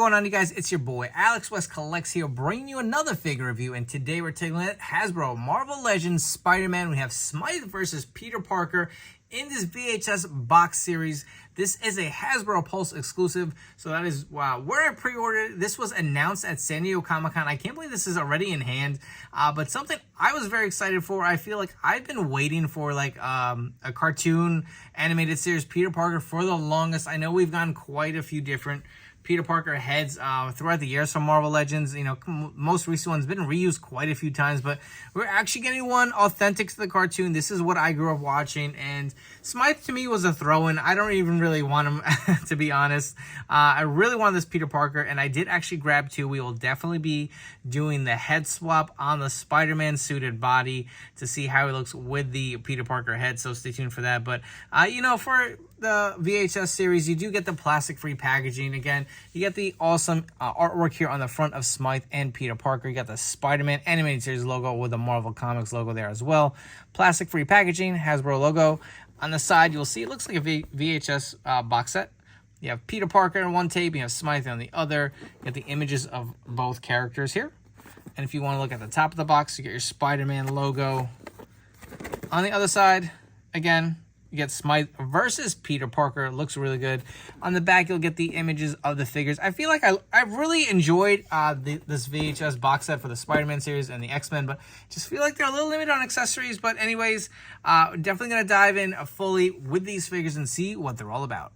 going on, you guys? It's your boy Alex West Collects here, bringing you another figure review. And today we're taking a look at Hasbro Marvel Legends Spider-Man. We have Smythe versus Peter Parker in this VHS box series. This is a Hasbro Pulse exclusive, so that is where I pre-ordered. This was announced at San Diego Comic-Con. I can't believe this is already in hand, but something I was very excited for. I feel like I've been waiting for like a cartoon animated series Peter Parker for the longest. I know we've gotten quite a few different Peter Parker heads throughout the years from Marvel Legends. You know, most recent one's been reused quite a few times, but we're actually getting one authentic to the cartoon. This is what I grew up watching, and Smythe to me was a throw-in. I don't even really want him, to be honest. I really wanted this Peter Parker, and I did actually grab two. We will definitely be doing the head swap on the Spider-Man suited body to see how he looks with the Peter Parker head, so stay tuned for that. But, you know, for the VHS series, you do get the plastic-free packaging. Again, you get the awesome artwork here on the front of Smythe and Peter Parker. You got the Spider-Man Animated Series logo with the Marvel Comics logo there as well. Plastic-free packaging, Hasbro logo. On the side, you'll see it looks like a VHS box set. You have Peter Parker on one tape, you have Smythe on the other. You get the images of both characters here. And if you want to look at the top of the box, you get your Spider-Man logo. On the other side, again, you get Smythe versus Peter Parker. It looks really good. On the back, you'll get the images of the figures. I feel like I really enjoyed this VHS box set for the Spider-Man series and the X-Men, but just feel like they're a little limited on accessories. But anyways, definitely going to dive in fully with these figures and see what they're all about.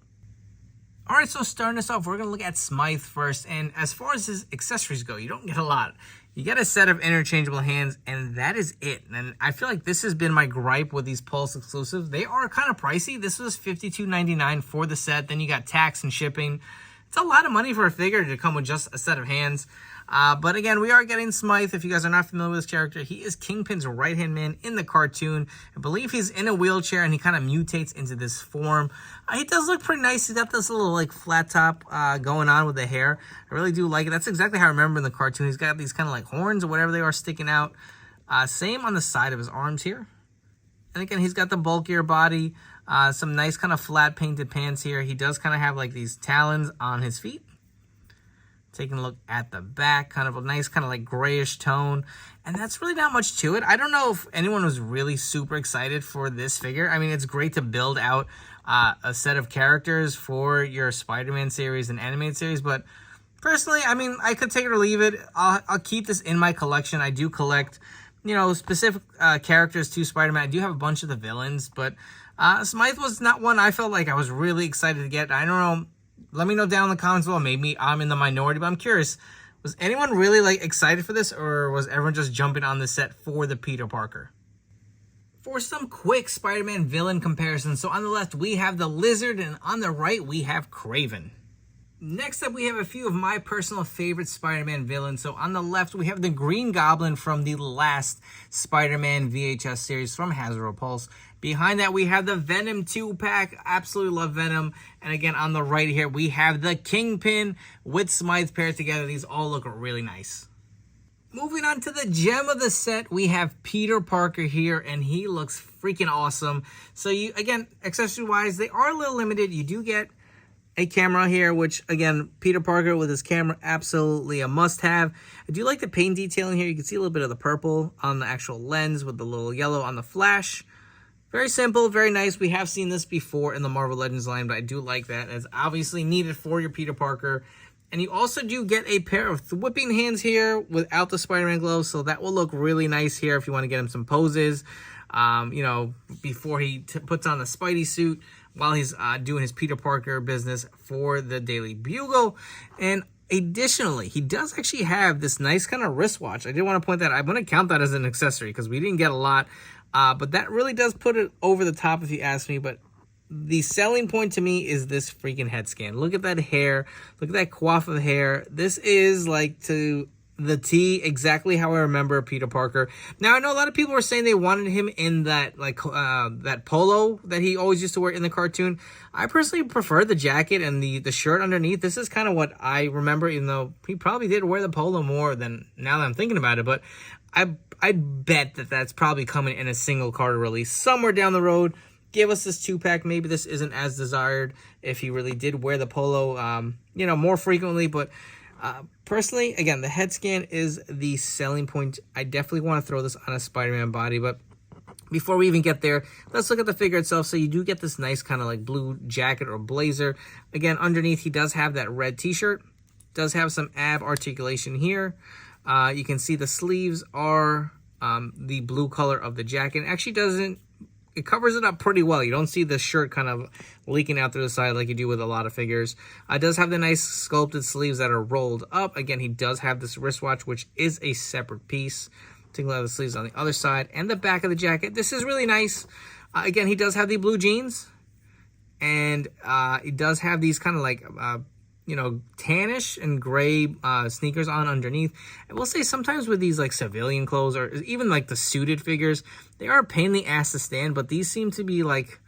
All right, so starting us off, we're going to look at Smythe first. And as far as his accessories go, you don't get a lot. You get a set of interchangeable hands, and that is it. And I feel like this has been my gripe with these Pulse exclusives. They are kind of pricey. This was $52.99 for the set. Then you got tax and shipping. It's a lot of money for a figure to come with just a set of hands. But again, we are getting Smythe. If you guys are not familiar with this character, he is Kingpin's right-hand man in the cartoon. I believe he's in a wheelchair, and he kind of mutates into this form. He does look pretty nice. He's got this little like flat top going on with the hair. I really do like it. That's exactly how I remember in the cartoon. He's got these kind of like horns or whatever they are sticking out. Same on the side of his arms here. And again, he's got the bulkier body. Some nice kind of flat painted pants here. He does kind of have like these talons on his feet. Taking a look at the back, kind of a nice kind of like grayish tone. And that's really not much to it. I don't know if anyone was really super excited for this figure. I mean, it's great to build out a set of characters for your Spider-Man series and animated series. But personally, I mean, I could take it or leave it. I'll keep this in my collection. I do collect, you know, specific characters to Spider-Man. I do have a bunch of the villains. But Smythe was not one I felt like I was really excited to get. I don't know. Let me know down in the comments below. Maybe I'm in the minority, but I'm curious. Was anyone really like excited for this, or was everyone just jumping on the set for the Peter Parker? For some quick Spider-Man villain comparisons, so on the left we have the Lizard, and on the right we have Kraven. Next up, we have a few of my personal favorite Spider-Man villains. So on the left, we have the Green Goblin from the last Spider-Man VHS series from Hasbro Pulse. Behind that, we have the Venom 2-pack. Absolutely love Venom. And again, on the right here, we have the Kingpin with Smythe paired together. These all look really nice. Moving on to the gem of the set, we have Peter Parker here, and he looks freaking awesome. So you, again, accessory-wise, they are a little limited. You do get a camera here, which again, Peter Parker with his camera, absolutely a must-have. I do like the paint detailing here. You can see a little bit of the purple on the actual lens with the little yellow on the flash. Very simple, very nice. We have seen this before in the Marvel Legends line, but I do like that. It's obviously needed for your Peter Parker. And you also do get a pair of whipping hands here without the Spider-Man gloves, so that will look really nice here if you want to get him some poses, you know, before he puts on the Spidey suit, while he's doing his Peter Parker business for the Daily Bugle. And additionally, he does actually have this nice kind of wristwatch. I did want to point that out. I'm going to count that as an accessory because we didn't get a lot. But that really does put it over the top if you ask me. But the selling point to me is this freaking head scan. Look at that hair. Look at that coif of hair. This is like to the T, exactly how I remember Peter Parker. Now, I know a lot of people were saying they wanted him in that like that polo that he always used to wear in the cartoon. I personally prefer the jacket and the shirt underneath. This is kind of what I remember, even though he probably did wear the polo more than now that I'm thinking about it. But I bet that that's probably coming in a single card release somewhere down the road. Give us this 2-pack. Maybe this isn't as desired if he really did wear the polo, you know, more frequently. But Personally, again, the head scan is the selling point. I definitely want to throw this on a Spider-Man body, but before we even get there, let's look at the figure itself. So you do get this nice kind of like blue jacket or blazer. Again, underneath he does have that red t-shirt. Does have some ab articulation here. You can see the sleeves are the blue color of the jacket. It actually doesn't, it covers it up pretty well. You don't see the shirt kind of leaking out through the side like you do with a lot of figures. It does have the nice sculpted sleeves that are rolled up. Again, he does have this wristwatch, which is a separate piece. Take a look at the sleeves on the other side and the back of the jacket. This is really nice. Again, he does have the blue jeans, and he does have these kind of like, you know, tannish and gray sneakers on underneath. I will say sometimes with these like civilian clothes or even like the suited figures, they are a pain in the ass to stand, but these seem to be like,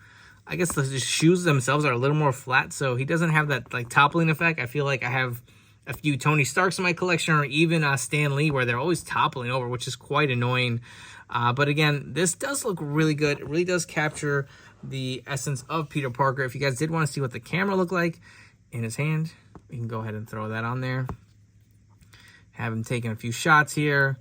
I guess the shoes themselves are a little more flat, so he doesn't have that like toppling effect. I feel like I have a few Tony Starks in my collection, or even Stan Lee, where they're always toppling over, which is quite annoying. But again, this does look really good. It really does capture the essence of Peter Parker. If you guys did want to see what the camera looked like in his hand, you can go ahead and throw that on there. Have him taking a few shots here.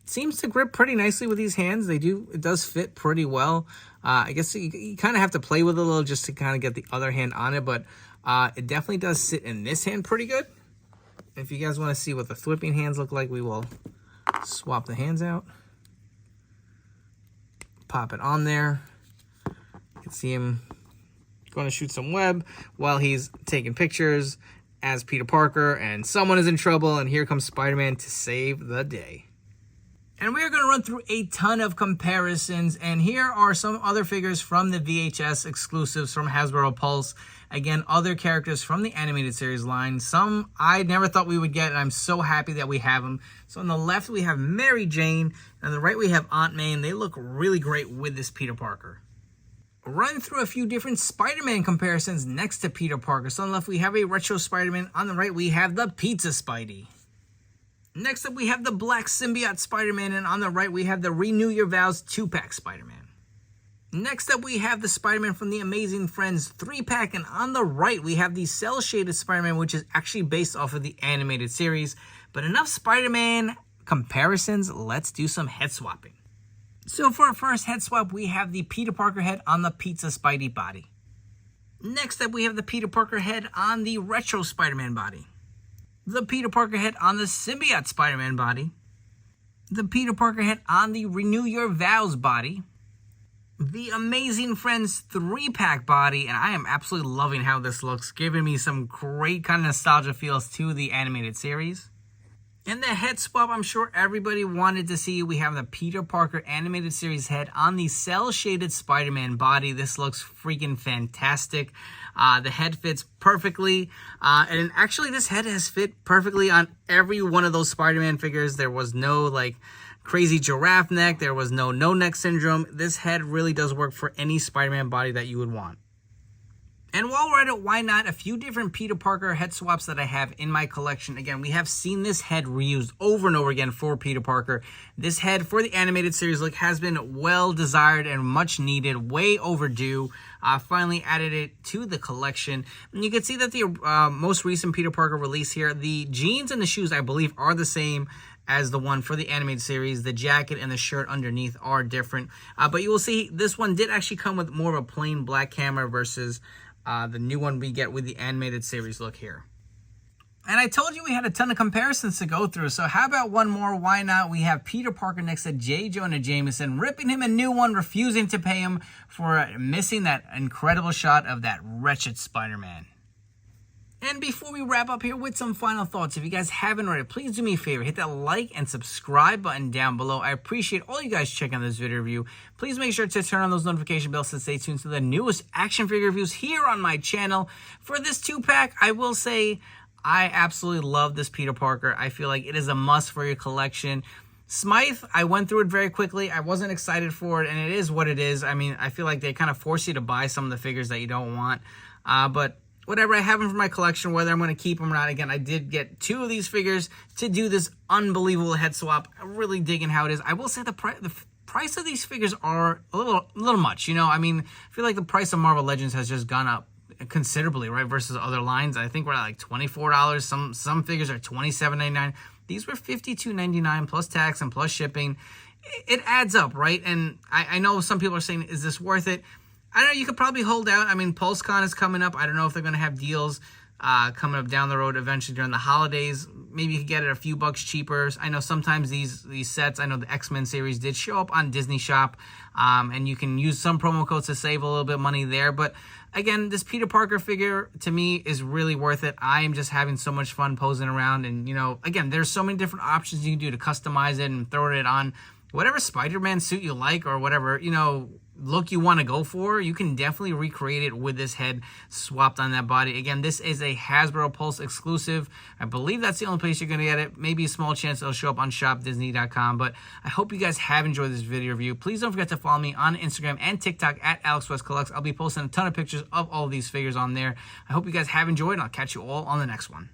Seems to grip pretty nicely with these hands. It does fit pretty well. I guess you kind of have to play with it a little just to kind of get the other hand on it, but it definitely does sit in this hand pretty good. If you guys want to see what the flipping hands look like, we will swap the hands out. Pop it on there. You can see him going to shoot some web while he's taking pictures as Peter Parker, and someone is in trouble, and here comes Spider-Man to save the day. And we're going to run through a ton of comparisons, and here are some other figures from the VHS exclusives from Hasbro Pulse. Again, other characters from the animated series line. Some I never thought we would get, and I'm so happy that we have them. So on the left, we have Mary Jane, and on the right, we have Aunt May, and they look really great with this Peter Parker. Run through a few different Spider-Man comparisons next to Peter Parker. So on the left, we have a retro Spider-Man. On the right, we have the Pizza Spidey. Next up, we have the Black Symbiote Spider-Man, and on the right, we have the Renew Your Vows 2-pack Spider-Man. Next up, we have the Spider-Man from the Amazing Friends 3-pack, and on the right, we have the cel-shaded Spider-Man, which is actually based off of the animated series. But enough Spider-Man comparisons, let's do some head swapping. So for our first head swap, we have the Peter Parker head on the Pizza Spidey body. Next up, we have the Peter Parker head on the retro Spider-Man body. The Peter Parker head on the Symbiote Spider-Man body. The Peter Parker head on the Renew Your Vows body. The Amazing Friends 3-pack body, and I am absolutely loving how this looks, giving me some great kind of nostalgia feels to the animated series. In the head swap, I'm sure everybody wanted to see, we have the Peter Parker animated series head on the cel-shaded Spider-Man body. This looks freaking fantastic. The head fits perfectly, and actually this head has fit perfectly on every one of those Spider-Man figures. There was no like crazy giraffe neck, there was no neck syndrome. This head really does work for any Spider-Man body that you would want. And while we're at it, why not a few different Peter Parker head swaps that I have in my collection. Again, we have seen this head reused over and over again for Peter Parker. This head for the animated series look has been well desired and much needed, way overdue. Finally added it to the collection. And you can see that the most recent Peter Parker release here, the jeans and the shoes I believe are the same as the one for the animated series. The jacket and the shirt underneath are different. But you will see this one did actually come with more of a plain black camera versus the new one we get with the animated series look here. And I told you we had a ton of comparisons to go through, so how about one more? Why not? We have Peter Parker next to J. Jonah Jameson, ripping him a new one, refusing to pay him for missing that incredible shot of that wretched Spider-Man. And before we wrap up here with some final thoughts, if you guys haven't already, please do me a favor, hit that like and subscribe button down below. I appreciate all you guys checking out this video review. Please make sure to turn on those notification bells to stay tuned to the newest action figure reviews here on my channel. For this 2-pack, I will say I absolutely love this Peter Parker. I feel like it is a must for your collection. Smythe, I went through it very quickly. I wasn't excited for it, and it is what it is. I mean, I feel like they kind of force you to buy some of the figures that you don't want. But whatever, I have them for my collection, whether I'm going to keep them or not. Again, I did get 2 of these figures to do this unbelievable head swap. I'm really digging how it is. I will say the price of these figures are a little much. You know, I mean, I feel like the price of Marvel Legends has just gone up considerably, right, versus other lines. I think we're at like $24. Some figures are $27.99. These were $52.99 plus tax and plus shipping. It adds up, right? And I know some people are saying, is this worth it? I don't know. You could probably hold out. I mean, PulseCon is coming up. I don't know if they're going to have deals coming up down the road eventually during the holidays. Maybe you could get it a few bucks cheaper. I know sometimes these sets, I know the X-Men series did show up on Disney Shop, and you can use some promo codes to save a little bit of money there. But again, this Peter Parker figure to me is really worth it. I am just having so much fun posing around, and you know, again, there's so many different options you can do to customize it and throw it on whatever Spider-Man suit you like or whatever, you know, look you want to go for. You can definitely recreate it with this head swapped on that body. Again, this is a Hasbro Pulse exclusive. I believe that's the only place you're going to get it. Maybe a small chance it'll show up on shopdisney.com. But I hope you guys have enjoyed this video review. Please don't forget to follow me on Instagram and TikTok at AlexWestCollects. I'll be posting a ton of pictures of all of these figures on there. I hope you guys have enjoyed, and I'll catch you all on the next one.